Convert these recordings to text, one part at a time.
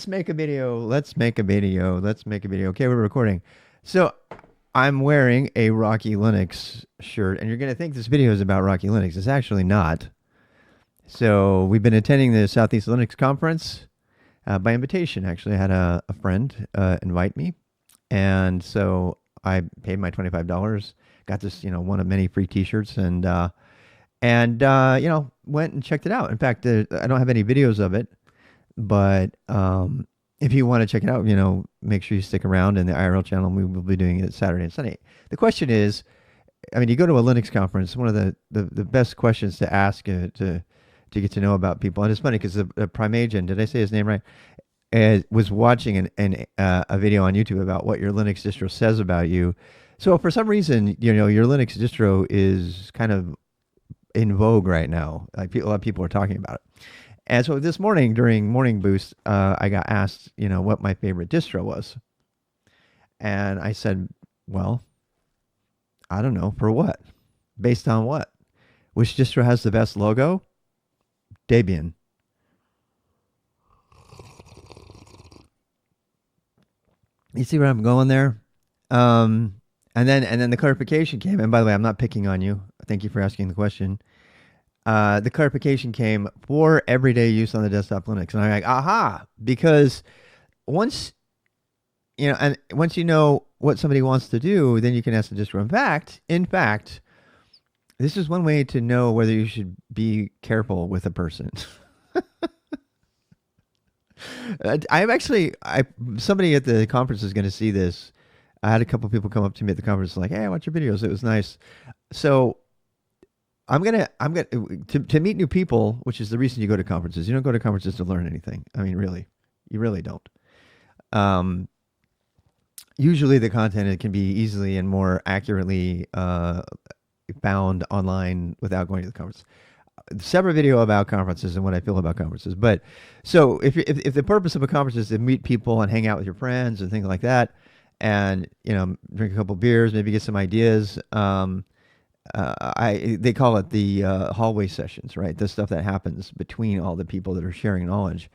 Let's make a video. Let's make a video. Let's make a video. Okay, we're recording. So I'm wearing a Rocky Linux shirt, and you're going to think this video is about Rocky Linux. It's actually not. So we've been attending the Southeast Linux Conference by invitation. Actually, I had a friend invite me, and so I paid my $25. Got this, one of many free T-shirts, and went and checked it out. In fact, I don't have any videos of it. But if you want to check it out, make sure you stick around in the IRL channel. We will be doing it Saturday and Sunday. The question is, you go to a Linux conference, one of the best questions to ask to get to know about people. And it's funny because the Primagian, did I say his name right? Was watching a video on YouTube about what your Linux distro says about you. So for some reason, your Linux distro is kind of in vogue right now. Like a lot of people are talking about it. And so this morning during Morning Boost, I got asked, what my favorite distro was. And I said, well, I don't know. For what? Based on what? Which distro has the best logo? Debian. You see where I'm going there? And then the clarification came. And by the way, I'm not picking on you. Thank you for asking the question. The clarification came for everyday use on the desktop Linux. And I'm like, aha, because once you know what somebody wants to do, then you can ask the distro. In fact, this is one way to know whether you should be careful with a person. Somebody at the conference is going to see this. I had a couple people come up to me at the conference like, hey, I watch your videos. It was nice. So I'm gonna to meet new people, which is the reason you go to conferences. You don't go to conferences to learn anything. Really, you really don't. Usually, the content can be easily and more accurately found online without going to the conference. Separate video about conferences and what I feel about conferences. But so if the purpose of a conference is to meet people and hang out with your friends and things like that, and drink a couple beers, maybe get some ideas. They call it the hallway sessions, right? The stuff that happens between all the people that are sharing knowledge.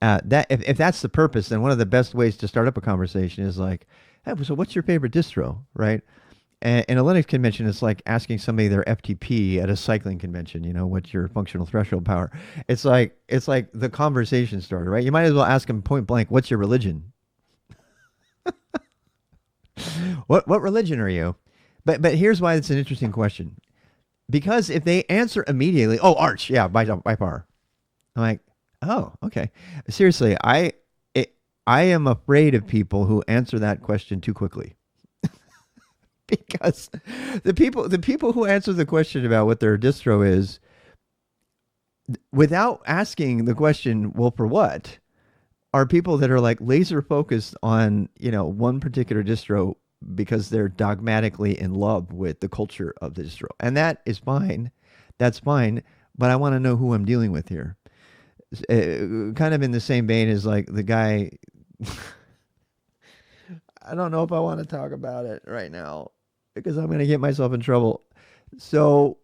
That if that's the purpose, then one of the best ways to start up a conversation is like, hey, so what's your favorite distro, right? And in a Linux convention, it's like asking somebody their FTP at a cycling convention. What's your functional threshold power? It's like the conversation starter, right? You might as well ask them point blank, what's your religion? What religion are you? But here's why it's an interesting question. Because if they answer immediately, oh, Arch, yeah, by far. I'm like, oh, okay. Seriously, I am afraid of people who answer that question too quickly. Because the people who answer the question about what their distro is without asking the question, well, for what, are people that are like laser focused on, one particular distro because they're dogmatically in love with the culture of the distro. And that is fine. That's fine. But I want to know who I'm dealing with here. Kind of in the same vein as like the guy. I don't know if I want to talk about it right now because I'm going to get myself in trouble. So,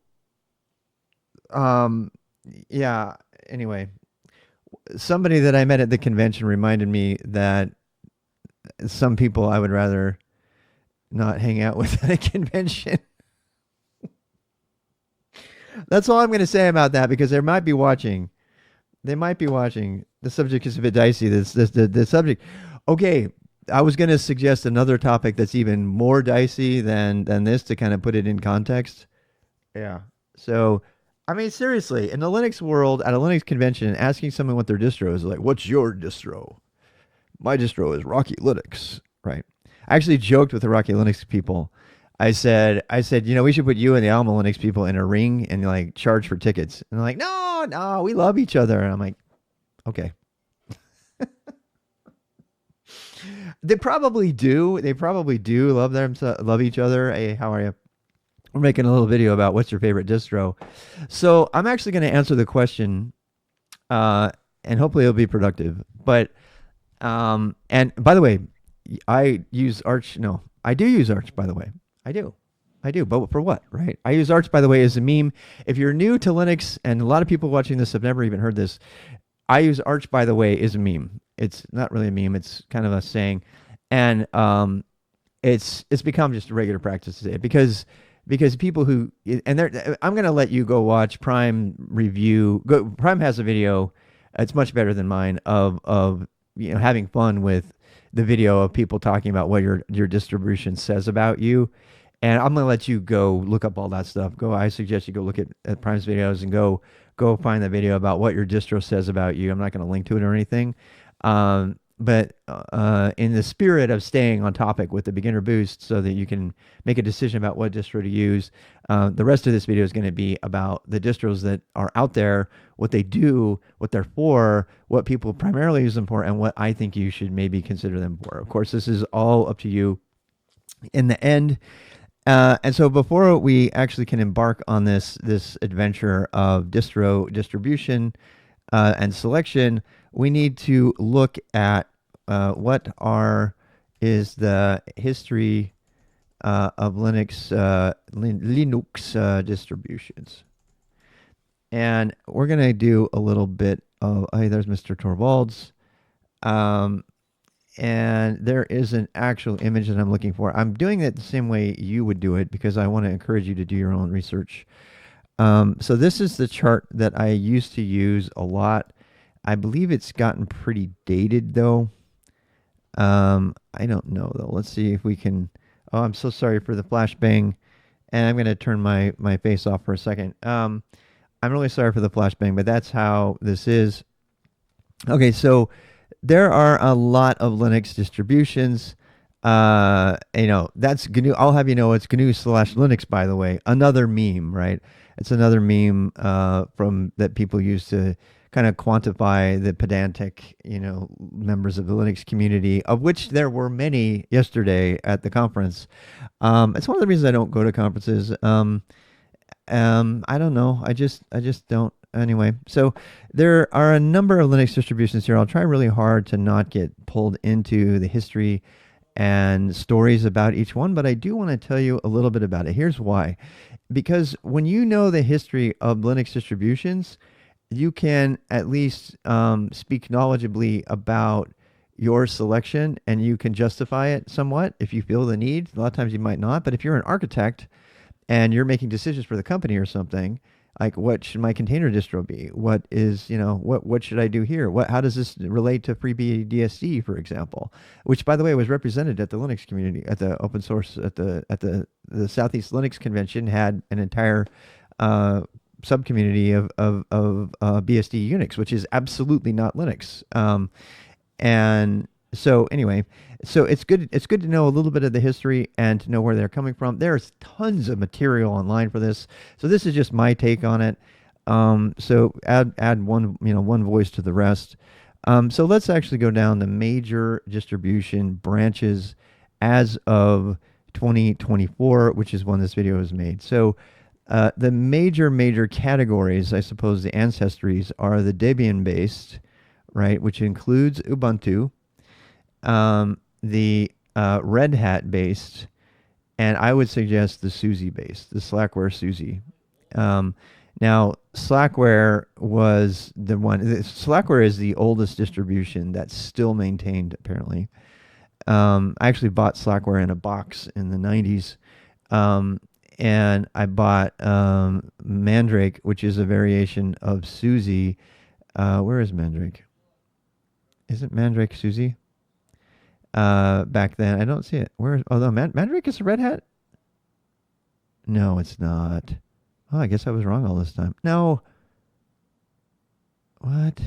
yeah, anyway, somebody that I met at the convention reminded me that some people I would rather not hang out with at a convention. That's all I'm going to say about that because they might be watching. They might be watching. The subject is a bit dicey. The subject. Okay, I was going to suggest another topic that's even more dicey than this to kind of put it in context. Yeah. So, seriously, in the Linux world, at a Linux convention, asking someone what their distro is like, what's your distro? My distro is Rocky Linux, right? I actually joked with the Rocky Linux people. I said, we should put you and the Alma Linux people in a ring and like charge for tickets. And they're like, no, we love each other. And I'm like, okay. They probably do. They probably do love each other. Hey, how are you? We're making a little video about what's your favorite distro. So I'm actually going to answer the question, and hopefully it'll be productive. But, and by the way, I use Arch. No, I do use Arch, by the way. I do. But for what, right? I use Arch, by the way, as a meme. If you're new to Linux, and a lot of people watching this have never even heard this, I use Arch, by the way, as a meme. It's not really a meme. It's kind of a saying, and it's become just a regular practice today because people who and they're I'm gonna let you go watch Prime review. Prime has a video. It's much better than mine of having fun with the video of people talking about what your distribution says about you. And I'm gonna let you go look up all that stuff. Go. I suggest you go look at Prime's videos and go find the video about what your distro says about you. I'm not gonna link to it or anything. But in the spirit of staying on topic with the beginner boost so that you can make a decision about what distro to use, the rest of this video is going to be about the distros that are out there, what they do, what they're for, what people primarily use them for, and what I think you should maybe consider them for. Of course, this is all up to you in the end. And so before we actually can embark on this adventure of distro distribution and selection, we need to look at what is the history of Linux distributions. And we're going to do a little bit of, hey, there's Mr. Torvalds. And there is an actual image that I'm looking for. I'm doing it the same way you would do it because I want to encourage you to do your own research. So this is the chart that I used to use a lot. I believe it's gotten pretty dated though. I don't know though. Let's see if we can. Oh, I'm so sorry for the flashbang. And I'm going to turn my face off for a second. I'm really sorry for the flashbang, but that's how this is. Okay, so there are a lot of Linux distributions. That's GNU. I'll have you know it's GNU/Linux, by the way. Another meme, right? It's another meme from that people use to kind of quantify the pedantic, members of the Linux community, of which there were many yesterday at the conference. It's one of the reasons I don't go to conferences. I don't know. I just don't. Anyway, so there are a number of Linux distributions here. I'll try really hard to not get pulled into the history and stories about each one, but I do want to tell you a little bit about it. Here's why. Because when you know the history of Linux distributions, you can at least speak knowledgeably about your selection and you can justify it somewhat if you feel the need. A lot of times you might not, but if you're an architect and you're making decisions for the company or something, like what should my container distro be? What is, what should I do here? How does this relate to FreeBSD, for example? Which, by the way, was represented at the Linux community, at the open source, at the Southeast Linux Convention, had an entire subcommunity of BSD Unix, which is absolutely not Linux. And so anyway, so it's good to know a little bit of the history and to know where they're coming from. There's tons of material online for this. So this is just my take on it. So add one voice to the rest. So let's actually go down the major distribution branches as of 2024, which is when this video was made. So the major categories, I suppose, the ancestries are the Debian-based, right, which includes Ubuntu, the Red Hat-based, and I would suggest the SUSE-based, the Slackware SUSE. Now, Slackware was the one. Slackware is the oldest distribution that's still maintained, apparently. I actually bought Slackware in a box in the 90s. And I bought Mandrake, which is a variation of SUSE. Where is Mandrake? Isn't Mandrake SUSE? Back then, I don't see it. Although Mandrake is a Red Hat? No, it's not. Oh, I guess I was wrong all this time. No. What?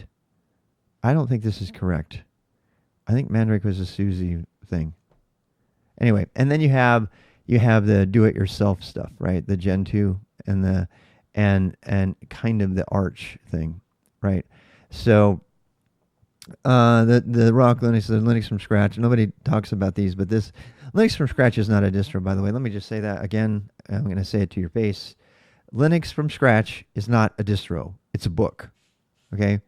I don't think this is correct. I think Mandrake was a SUSE thing. Anyway, and then you have the do-it-yourself stuff, right? The Gen 2 and the and kind of the Arch thing, right? So the Rock Linux, the Linux from scratch. Nobody talks about these, but this Linux from scratch is not a distro, by the way. Let me just say that again. I'm going to say it to your face. Linux from scratch is not a distro. It's a book, okay?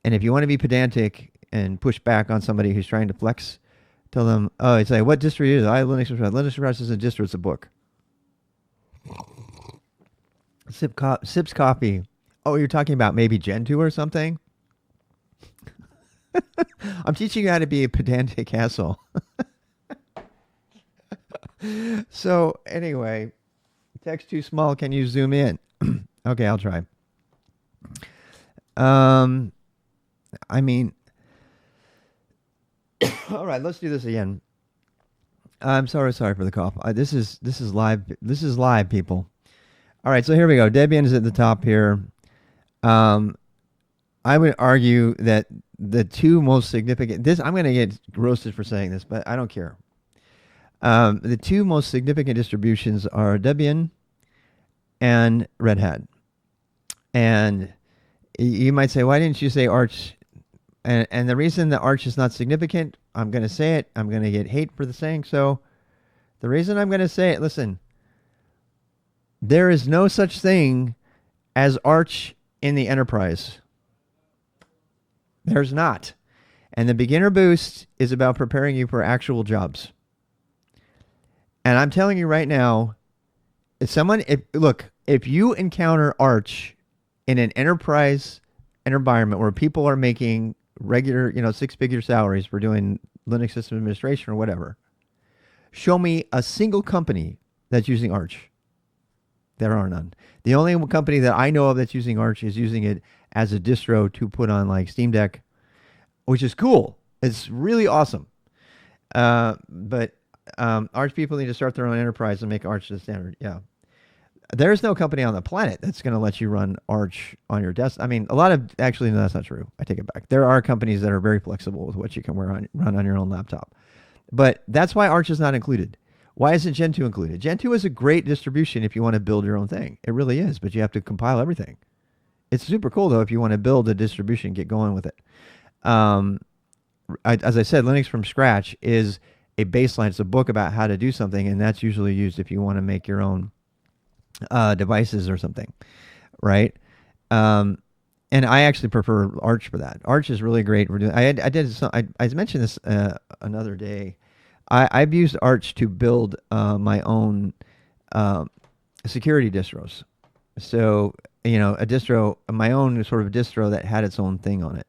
And if you want to be pedantic and push back on somebody who's trying to flex, tell them, oh, it's like, what distro is it? I have Linux from scratch. Linux from scratch isn't a distro, it's a book. Sips coffee. Oh, you're talking about maybe Gen 2 or something? I'm teaching you how to be a pedantic asshole. So anyway, text too small. Can you zoom in? Okay, I'll try. Um, I mean, all right, let's do this again. I'm sorry for the cough. This is live. This is live, people. All right, so here we go. Debian is at the top here. Um, I would argue that the two most significant. This I'm going to get roasted for saying this, but I don't care. The two most significant distributions are Debian and Red Hat. And you might say, why didn't you say Arch? And the reason that Arch is not significant, I'm going to say it. I'm going to get hate for the saying so. The reason I'm going to say it, listen, there is no such thing as Arch in the enterprise. There's not. And the beginner boost is about preparing you for actual jobs. And I'm telling you right now, if you encounter Arch in an enterprise environment where people are making regular, six-figure salaries for doing Linux system administration or whatever, show me a single company that's using Arch. There are none. The only company that I know of that's using Arch is using it as a distro to put on like Steam Deck, which is cool. It's really awesome. But Arch people need to start their own enterprise and make Arch the standard. Yeah. There's no company on the planet that's going to let you run Arch on your desk. I mean, actually, no, that's not true. I take it back. There are companies that are very flexible with what you can run on your own laptop. But that's why Arch is not included. Why isn't Gentoo included? Gentoo is a great distribution if you want to build your own thing. It really is, but you have to compile everything. It's super cool, though, if you want to build a distribution, get going with it. As I said, Linux from scratch is a baseline. It's a book about how to do something, and that's usually used if you want to make your own devices or something, right? And I actually prefer Arch for that. Arch is really great. I mentioned this another day. I've used Arch to build my own security distros. So a distro, my own sort of distro that had its own thing on it.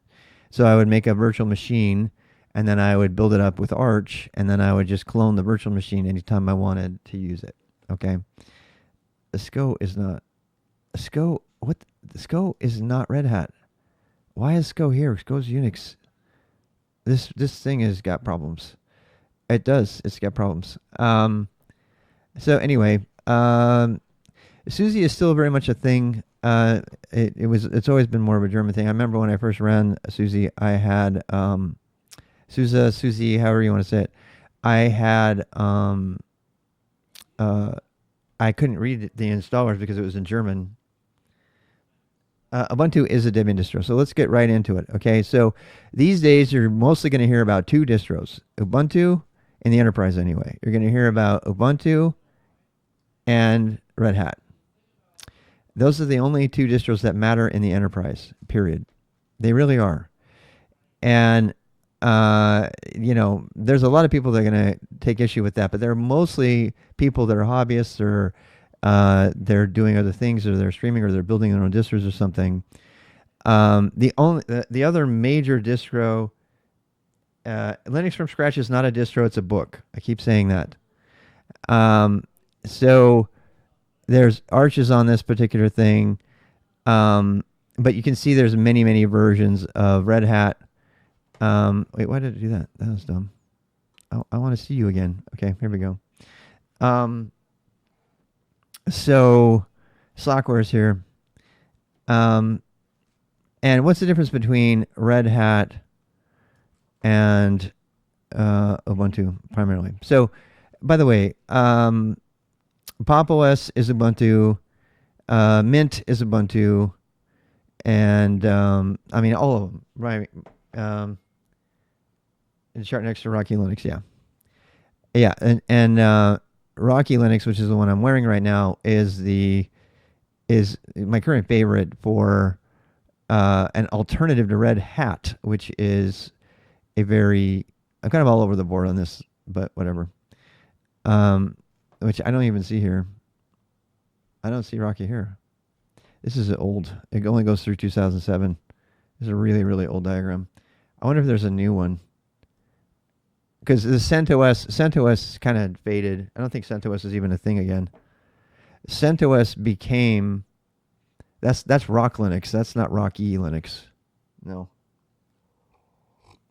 So I would make a virtual machine, and then I would build it up with Arch, and then I would just clone the virtual machine anytime I wanted to use it. Okay. The SCO is not SCO. What? The SCO is not Red Hat. Why is SCO here? SCO's Unix. This thing has got problems. It does. It's got problems. So anyway, SUSE is still very much a thing. It's always been more of a German thing. I remember when I first ran SUSE, I had SUSE, however you want to say it. I had I couldn't read the installers because it was in German. Ubuntu is a Debian distro, so let's get right into it. Okay, so these days you're mostly going to hear about two distros, Ubuntu in the enterprise anyway. You're going to hear about Ubuntu and Red Hat. Those are the only two distros that matter in the enterprise, period. They really are. And, there's a lot of people that are going to take issue with that, but they're mostly people that are hobbyists or they're doing other things or they're streaming or they're building their own distros or something. The other major distro, Linux from scratch is not a distro, it's a book. I keep saying that. So there's Arches on this particular thing. But you can see there's many, many versions of Red Hat. Wait, why did it do that? That was dumb. I want to see you again. Okay, here we go. So Slackware is here. And what's the difference between Red Hat and Ubuntu primarily? So, by the way, Pop! OS is Ubuntu, Mint is Ubuntu, and all of them, right? And chart next to Rocky Linux, yeah, and Rocky Linux, which is the one I'm wearing right now, is my current favorite for an alternative to Red Hat, which is I'm kind of all over the board on this, but whatever. Which I don't even see here. I don't see Rocky here. This is old. It only goes through 2007. It's a really, really old diagram. I wonder if there's a new one. Because the CentOS kind of faded. I don't think CentOS is even a thing again. CentOS became that's Rock Linux. That's not Rock E Linux. No.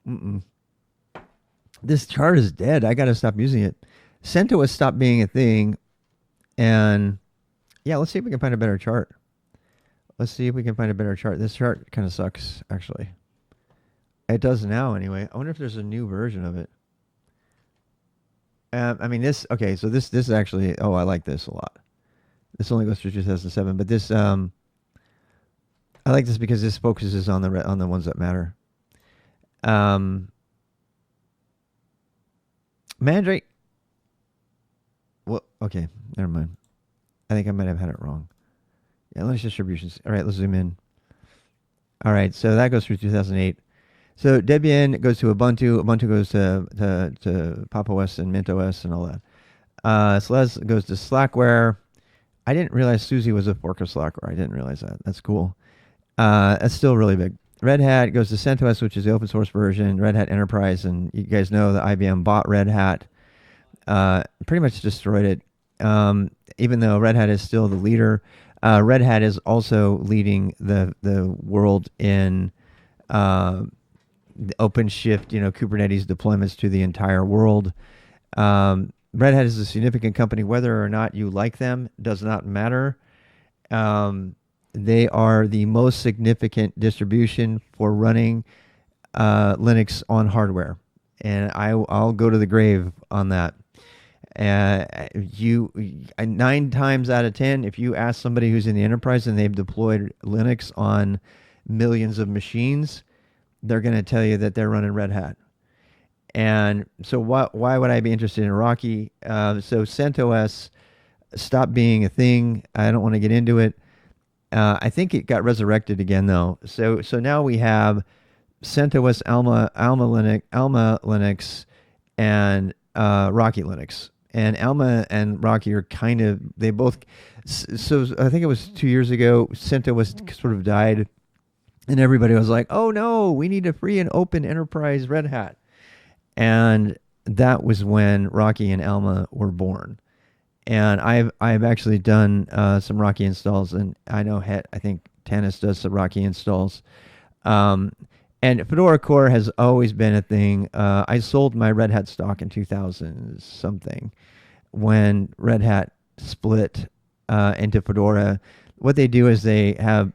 Mm-mm. This chart is dead. I got to stop using it. CentOS stopped being a thing, and yeah, let's see if we can find a better chart. Let's see if we can find a better chart. This chart kind of sucks, actually. It does now, anyway. I wonder if there's a new version of it. I mean, this. Okay, so this is actually. Oh, I like this a lot. This only goes through 2007, but this. I like this because this focuses on the ones that matter. Mandrake. Well, okay, never mind. I think I might have had it wrong. Yeah, Linux distributions. All right, let's zoom in. All right, so that goes through 2008. So Debian goes to Ubuntu. Ubuntu goes to Pop! OS and Mint OS and all that. Slez goes to Slackware. I didn't realize Suzy was a fork of Slackware. I didn't realize that. That's cool. That's still really big. Red Hat goes to CentOS, which is the open source version. Red Hat Enterprise, and you guys know that IBM bought Red Hat. Pretty much destroyed it. Even though Red Hat is still the leader, Red Hat is also leading the world in the OpenShift, Kubernetes deployments to the entire world. Red Hat is a significant company. Whether or not you like them does not matter. They are the most significant distribution for running Linux on hardware, and I'll go to the grave on that. 9 times out of 10, if you ask somebody who's in the enterprise and they've deployed Linux on millions of machines, they're going to tell you that they're running Red Hat. And so why would I be interested in Rocky? So CentOS stopped being a thing. I don't want to get into it. I think it got resurrected again though. So now we have CentOS, Alma Linux, and Rocky Linux. And Alma and Rocky are kind of, they both, so I think it was 2 years ago, CentOS sort of died. And everybody was like, oh no, we need a free and open enterprise Red Hat. And that was when Rocky and Alma were born. And I've actually done some Rocky installs, and I know I think Tanis does some Rocky installs. And Fedora Core has always been a thing. I sold my Red Hat stock in 2000 something when Red Hat split into Fedora. What they do is they have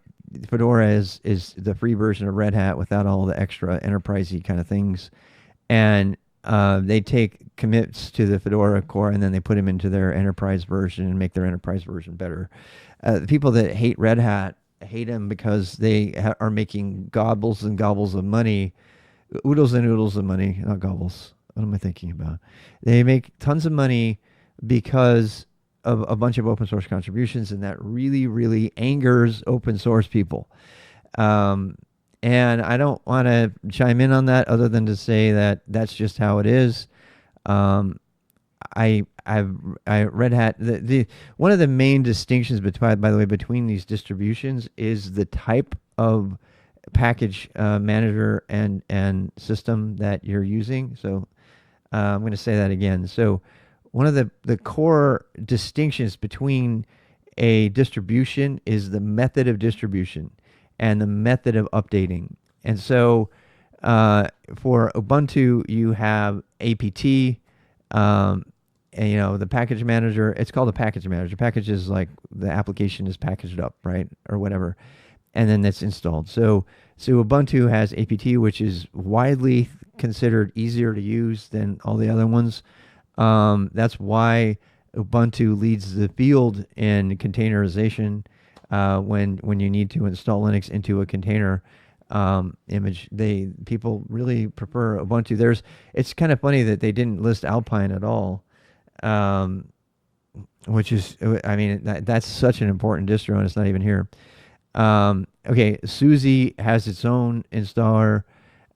Fedora is the free version of Red Hat without all the extra enterprisey kind of things, and they take commits to the Fedora core and then they put them into their enterprise version and make their enterprise version better. The people that hate Red Hat hate them because they are making gobbles and gobbles of money, oodles and oodles of money, not gobbles. What am I thinking about? They make tons of money because of a bunch of open source contributions, and that really, really angers open source people. And I don't want to chime in on that other than to say that that's just how it is. I Red Hat, the one of the main distinctions between, by the way, between these distributions is the type of package manager and system that you're using. So I'm going to say that again. So one of the core distinctions between a distribution is the method of distribution and the method of updating. And so for Ubuntu, you have apt, and the package manager. It's called a package manager. Package is like the application is packaged up, right, or whatever, and then that's installed. So Ubuntu has apt, which is widely considered easier to use than all the other ones. That's why Ubuntu leads the field in containerization. When you need to install Linux into a container image, people really prefer Ubuntu. It's kind of funny that they didn't list Alpine at all, which is, I mean, that's such an important distro and it's not even here. Okay, Suzy has its own installer,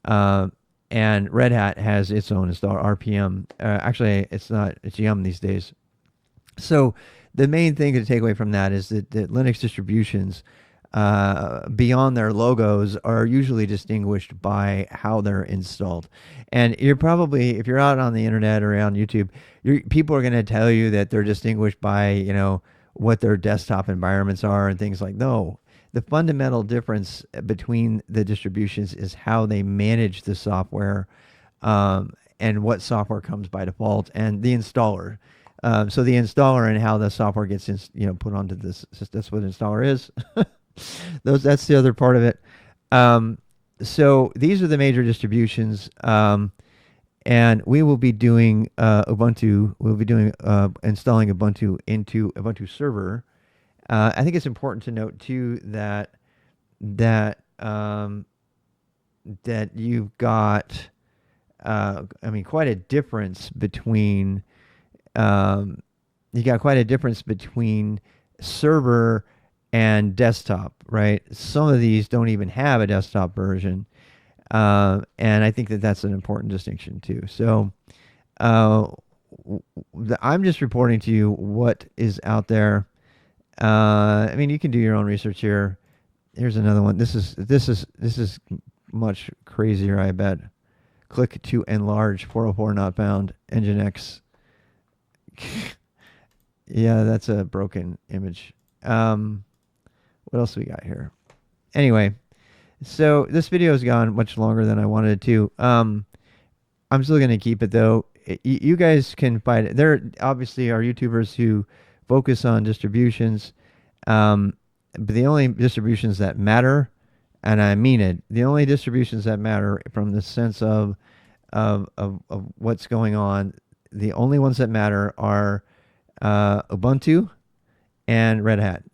and Red Hat has its own installer, RPM. Actually, it's not, it's Yum these days. So the main thing to take away from that is that Linux distributions beyond their logos are usually distinguished by how they're installed. And you're probably, if you're out on the internet or on YouTube, people are going to tell you that they're distinguished by, what their desktop environments are and things like. No, the fundamental difference between the distributions is how they manage the software, and what software comes by default, and the installer. So the installer and how the software gets put onto this. That's what an installer is. That's the other part of it. So these are the major distributions, and we will be doing Ubuntu. We'll be doing installing Ubuntu into Ubuntu Server. I think it's important to note too that that you've got, quite a difference between. You got quite a difference between server and desktop, right? Some of these don't even have a desktop version, and I think that that's an important distinction too. So, I'm just reporting to you what is out there. You can do your own research here. Here's another one. This is much crazier, I bet. Click to enlarge 404 not found. Nginx. Yeah, that's a broken image. What else we got here? Anyway, so this video has gone much longer than I wanted it to. I'm still going to keep it though. You guys can find it. There obviously are YouTubers who focus on distributions, but the only distributions that matter, and I mean it, the only distributions that matter from the sense of what's going on, the only ones that matter are Ubuntu and Red Hat.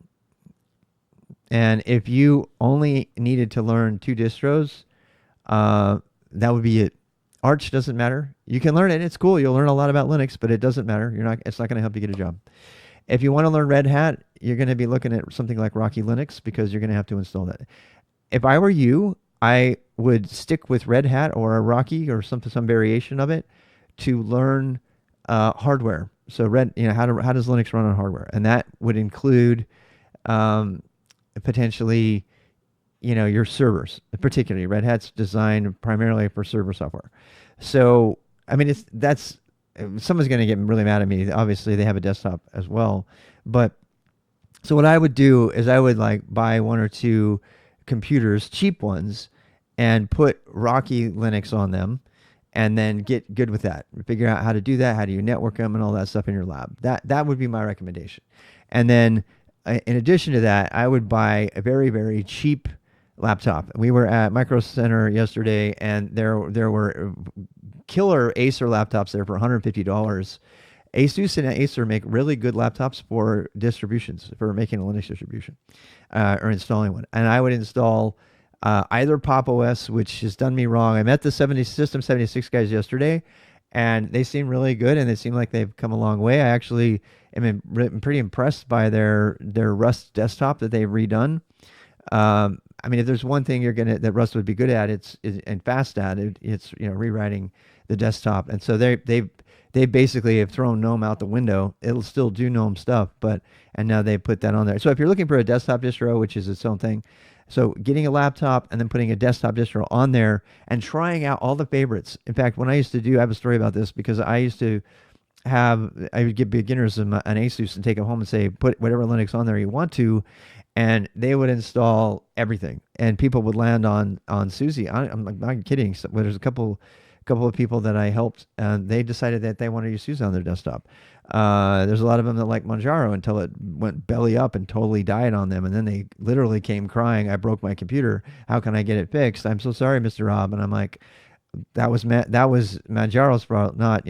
And if you only needed to learn 2 distros, that would be it. Arch doesn't matter. You can learn it. It's cool. You'll learn a lot about Linux, but it doesn't matter. It's not going to help you get a job. If you want to learn Red Hat, you're going to be looking at something like Rocky Linux because you're going to have to install that. If I were you, I would stick with Red Hat or a Rocky or some variation of it to learn hardware. So how does Linux run on hardware? And that would include potentially, your servers, particularly Red Hat's designed primarily for server software. So, someone's going to get really mad at me. Obviously they have a desktop as well, but so what I would do is I would buy 1 or 2 computers, cheap ones, and put Rocky Linux on them, and then get good with that. Figure out how to do that. How do you network them and all that stuff in your lab? That would be my recommendation. And then in addition to that, I would buy a very, very cheap laptop. We were at Micro Center yesterday, and there were killer Acer laptops there for $150. Asus and Acer make really good laptops for distributions, for making a Linux distribution or installing one. And I would install either Pop OS, which has done me wrong. I met the System 76 guys yesterday, and they seem really good, and they seem like they've come a long way. I actually am pretty impressed by their Rust desktop that they've redone. If there's one thing that Rust would be good at, and fast at it's rewriting the desktop. And so they basically have thrown GNOME out the window. It'll still do GNOME stuff, and now they put that on there. So if you're looking for a desktop distro, which is its own thing, so getting a laptop and then putting a desktop distro on there and trying out all the favorites. In fact, when I used to I have a story about this because I would give beginners an Asus and take them home and say, put whatever Linux on there you want to, and they would install everything. And people would land on SUSE. I'm not kidding. So, there's a couple of people that I helped, and they decided that they wanted to use SUSE on their desktop. There's a lot of them that like Manjaro until it went belly up and totally died on them. And then they literally came crying, I broke my computer. How can I get it fixed? I'm so sorry, Mr. Rob. And I'm like, that was Manjaro's fault, not.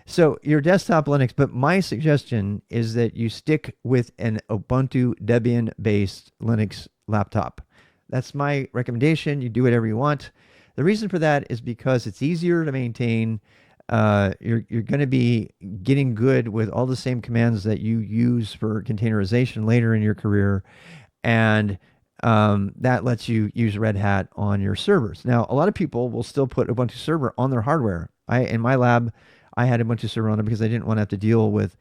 So your desktop Linux, but my suggestion is that you stick with an Ubuntu Debian-based Linux laptop. That's my recommendation. You do whatever you want. The reason for that is because it's easier to maintain. You're going to be getting good with all the same commands that you use for containerization later in your career, and that lets you use Red Hat on your servers. Now, a lot of people will still put Ubuntu Server on their hardware. In my lab, I had Ubuntu Server on it because I didn't want to have to deal with,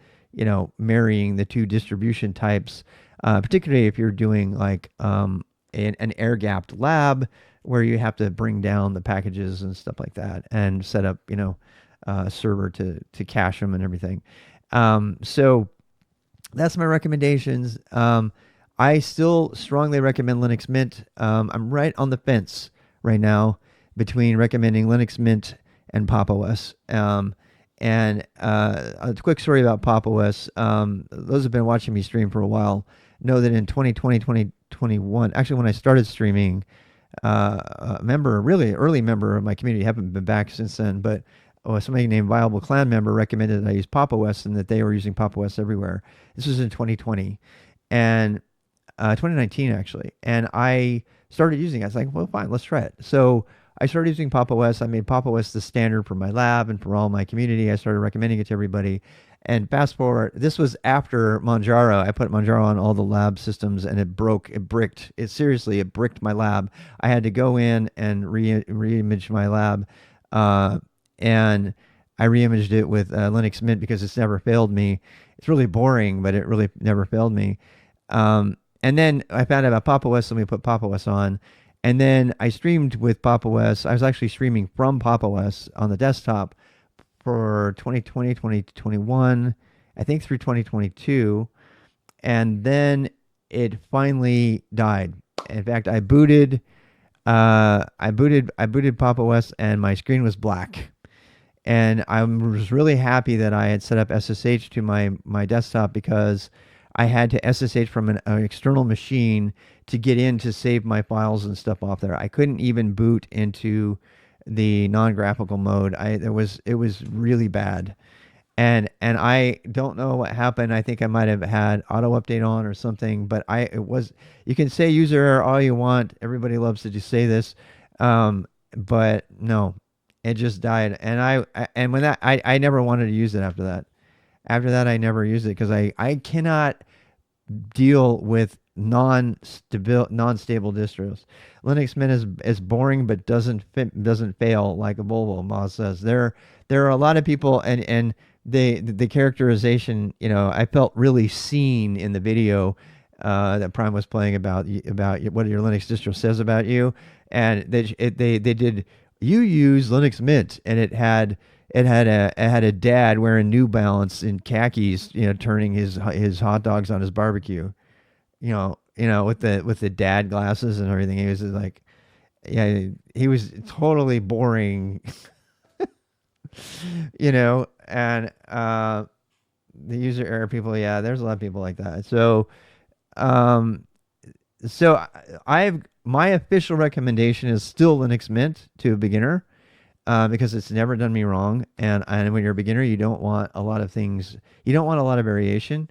marrying the 2 distribution types. particularly if you're doing like an air gapped lab where you have to bring down the packages and stuff like that and set up, a server to cache them and everything. So that's my recommendations. I still strongly recommend Linux Mint. I'm right on the fence right now between recommending Linux Mint and Pop OS. And a quick story about Pop OS. Those who've been watching me stream for a while know that in 2020, 2021, actually when I started streaming, a member, really early member of my community, haven't been back since then, but somebody named Viable Clan member recommended that I use Pop OS and that they were using Pop OS everywhere. This was in 2020 and 2019 actually, and I started using it. I was like, well, fine, let's try it. So I started using Pop OS. I made Pop OS the standard for my lab and for all my community. I started recommending it to everybody. And fast forward, this was after Manjaro. I put Manjaro on all the lab systems, and it broke. It bricked. It seriously, it bricked my lab. I had to go in and re-image my lab, uh, and I re-imaged it with Linux Mint because it's never failed me. It's really boring, but it really never failed me. And then I found out about Pop OS, and we put Pop OS on. And then I streamed with Pop OS. I was actually streaming from Pop OS on the desktop for 2020, 2021, I think through 2022. And then it finally died. In fact, I booted Pop OS and my screen was black. And I was really happy that I had set up SSH to my desktop because I had to SSH from an external machine to get in to save my files and stuff off there. I couldn't even boot into the non-graphical mode. It was really bad. And I don't know what happened. I think I might have had auto update on or something, but you can say user error all you want. Everybody loves to just say this. But no, it just died. And and when I never wanted to use it after that. After that, I never used it because I cannot deal with non-stable distros. Linux Mint is boring but doesn't fail like a Volvo. Moz says there are a lot of people and the characterization. I felt really seen in the video that Prime was playing about what your Linux distro says about you, and they did you use Linux Mint and it had a dad wearing New Balance in khakis, turning his hot dogs on his barbecue, with the dad glasses and everything. He was just like, yeah, he was totally boring, and the user error people, yeah, there's a lot of people like that. Um, so my official recommendation is still Linux Mint to a beginner. Because it's never done me wrong. And when you're a beginner, you don't want a lot of things. You don't want a lot of variation.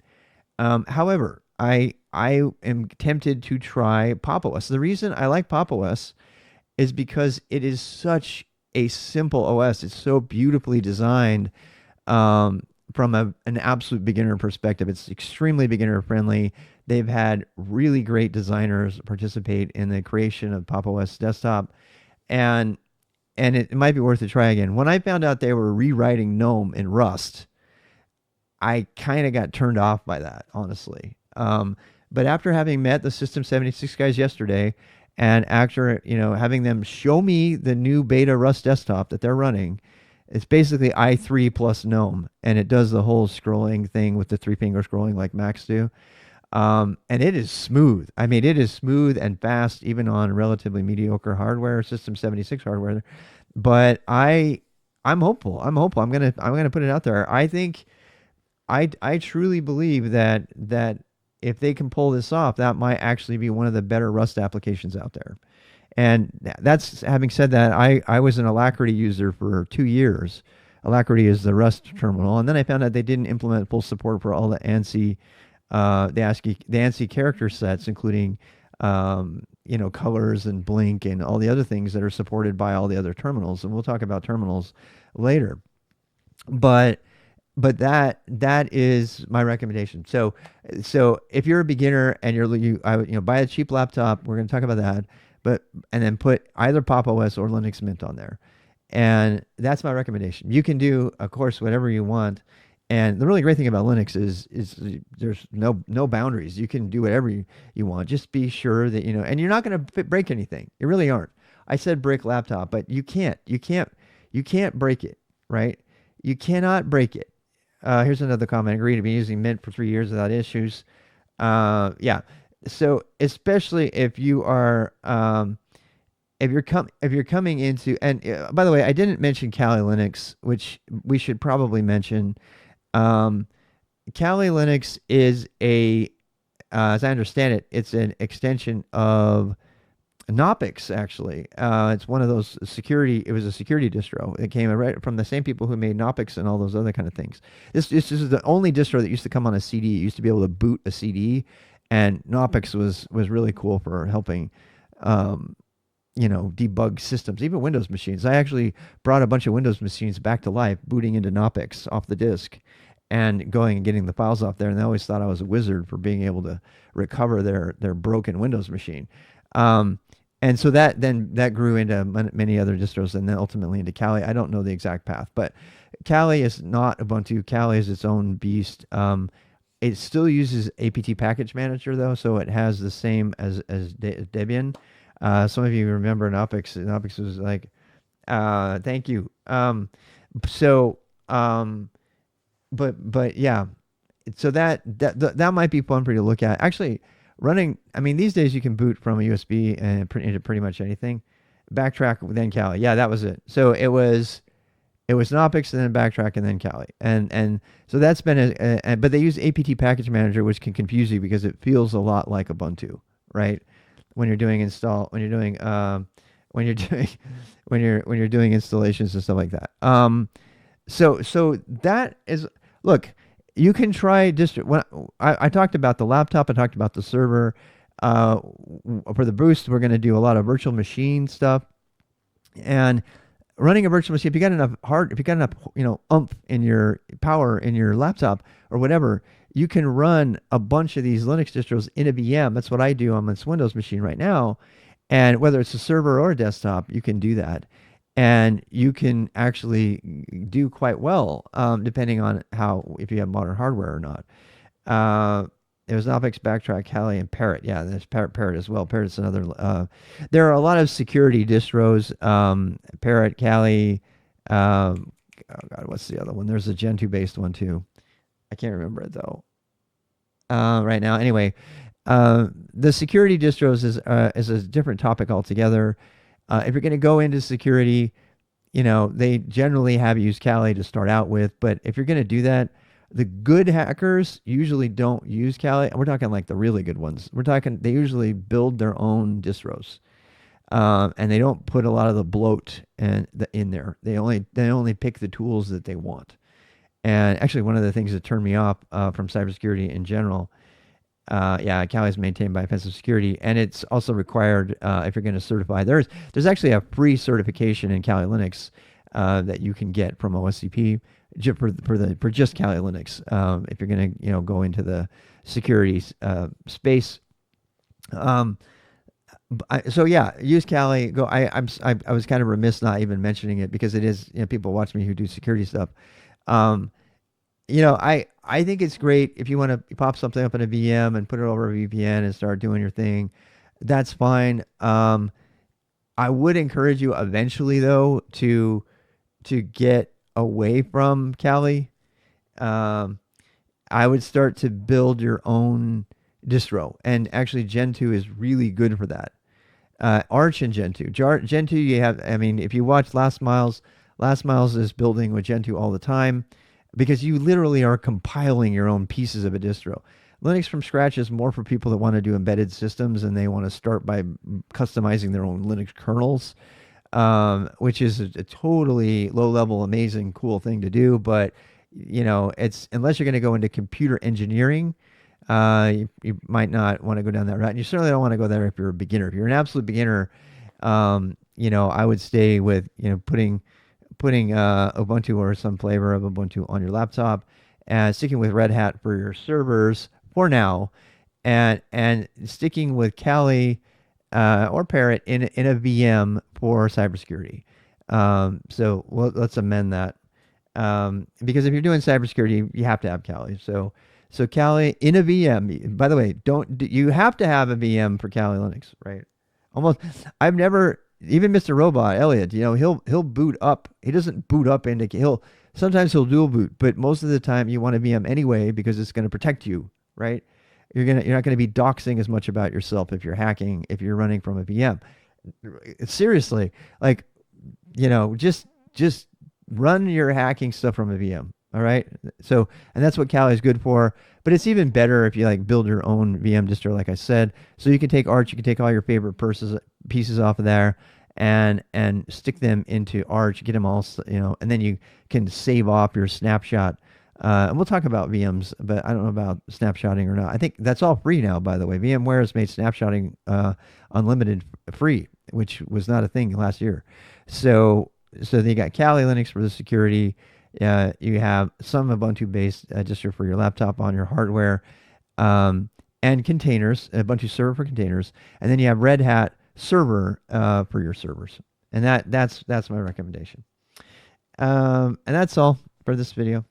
However, I am tempted to try Pop OS. The reason I like Pop OS is because it is such a simple OS. It's so beautifully designed from an absolute beginner perspective. It's extremely beginner friendly. They've had really great designers participate in the creation of Pop OS desktop. And it might be worth a try again. When I found out they were rewriting GNOME in Rust, I kind of got turned off by that, honestly. But after having met the System 76 guys yesterday, and after having them show me the new beta Rust desktop that they're running, it's basically i3 plus GNOME, and it does the whole scrolling thing with the three-finger scrolling like Macs do. And it is smooth. I mean, it is smooth and fast, even on relatively mediocre hardware, System 76 hardware. But I'm hopeful. I'm gonna put it out there. I think I truly believe that if they can pull this off, that might actually be one of the better Rust applications out there. And that's having said that, I was an Alacrity user for 2 years. Alacrity is the Rust terminal, and then I found out they didn't implement full support for all the ANSI the ANSI character sets, including colors and blink and all the other things that are supported by all the other terminals. And we'll talk about terminals later. But that is my recommendation. So if you're a beginner and you buy a cheap laptop, we're going to talk about that. And then put either Pop OS or Linux Mint on there. And that's my recommendation. You can do, of course, whatever you want. And the really great thing about Linux is there's no boundaries. You can do whatever you want. Just be sure that you know, and you're not going to break anything. You really aren't. I said break laptop, but you can't break it, right? You cannot break it. Here's another comment. Agreed to be using Mint for 3 years without issues. Yeah. So especially if you're coming into, and by the way, I didn't mention Kali Linux, which we should probably mention. Um, Kali Linux is as I understand it, it's an extension of Knoppix. Actually, it's one of those security. It was a security distro. It came right from the same people who made Knoppix and all those other kind of things. This is the only distro that used to come on a CD. It used to be able to boot a CD, and Knoppix was really cool for helping. Um, debug systems, even Windows machines. I actually brought a bunch of Windows machines back to life, booting into Knoppix off the disk and going and getting the files off there. And they always thought I was a wizard for being able to recover their broken Windows machine. Um, and so that grew into many other distros and then ultimately into Kali. I don't know the exact path, but Kali is not Ubuntu. Kali is its own beast. It still uses apt package manager though, so it has the same as Debian. Some of you remember Knoppix. Knoppix was like, thank you. So, but yeah, so that might be fun for you to look at. Actually, running. I mean, these days you can boot from a USB and into pretty much anything. Backtrack then Kali. Yeah, that was it. So it was Knoppix and then Backtrack and then Kali. And so that's been but they use apt package manager, which can confuse you because it feels a lot like Ubuntu, right? When you're doing when you're doing when you're doing installations and stuff like that. So that is, look, you can try distro. When I talked about the laptop, I talked about the server. For the boost, we're going to do a lot of virtual machine stuff, and running a virtual machine. If you got enough, oomph in your power in your laptop or whatever, you can run a bunch of these Linux distros in a VM. That's what I do on this Windows machine right now. And whether it's a server or a desktop, you can do that. And you can actually do quite well, depending on if you have modern hardware or not. It was Knoppix, Backtrack, Kali, and Parrot. Yeah, there's Parrot as well. Parrot's another. There are a lot of security distros. Parrot, Kali. Oh God, what's the other one? There's a Gentoo based one too. I can't remember it though. Right now, anyway, the security distros is a different topic altogether. If you're going to go into security, they generally have you use Kali to start out with. But if you're going to do that, the good hackers usually don't use Kali. We're talking like the really good ones. We're talking they usually build their own distros, and they don't put a lot of the bloat in there. They only pick the tools that they want. And actually, one of the things that turned me off from cybersecurity in general, Kali is maintained by Offensive Security, and it's also required if you're going to certify. There's actually a free certification in Kali Linux that you can get from OSCP for just Kali Linux if you're going to go into the security space. So yeah, use Kali. Go. I was kind of remiss not even mentioning it because it is people watch me who do security stuff. Um, I think it's great if you want to pop something up in a VM and put it over a VPN and start doing your thing. That's fine. I would encourage you eventually though to get away from Kali. I would start to build your own distro, and actually Gentoo is really good for that. Arch and Gentoo. Gentoo, you have. I mean, if you watch Last Miles is building with Gentoo all the time because you literally are compiling your own pieces of a distro. Linux from scratch is more for people that want to do embedded systems and they want to start by customizing their own Linux kernels, which is a totally low-level, amazing, cool thing to do. But it's unless you're going to go into computer engineering, you might not want to go down that route. And you certainly don't want to go there if you're a beginner. If you're an absolute beginner, I would stay with putting Ubuntu or some flavor of Ubuntu on your laptop, and sticking with Red Hat for your servers for now, and sticking with Kali or Parrot in a VM for cybersecurity. So let's amend that. Because if you're doing cybersecurity, you have to have Kali. So Kali in a VM. By the way, don't you have to have a VM for Kali Linux, right? Almost. I've never even Mr. Robot Elliot. He'll boot up. He doesn't boot up into he'll sometimes he'll dual boot, but most of the time you want a VM anyway because it's going to protect you, right? You're not going to be doxing as much about yourself if you're hacking if you're running from a VM. Seriously, like just run your hacking stuff from a VM. All right. So, and that's what Kali is good for. But it's even better if you like build your own VM distro, like I said. So you can take Arch, you can take all your favorite pieces off of there, and stick them into Arch, get them all, and then you can save off your snapshot. And we'll talk about VMs, but I don't know about snapshotting or not. I think that's all free now, by the way. VMware has made snapshotting unlimited free, which was not a thing last year. So they got Kali Linux for the security. You have some Ubuntu-based distro for your laptop on your hardware, and containers, a bunch of server for containers, and then you have Red Hat server for your servers, and that's my recommendation. And that's all for this video.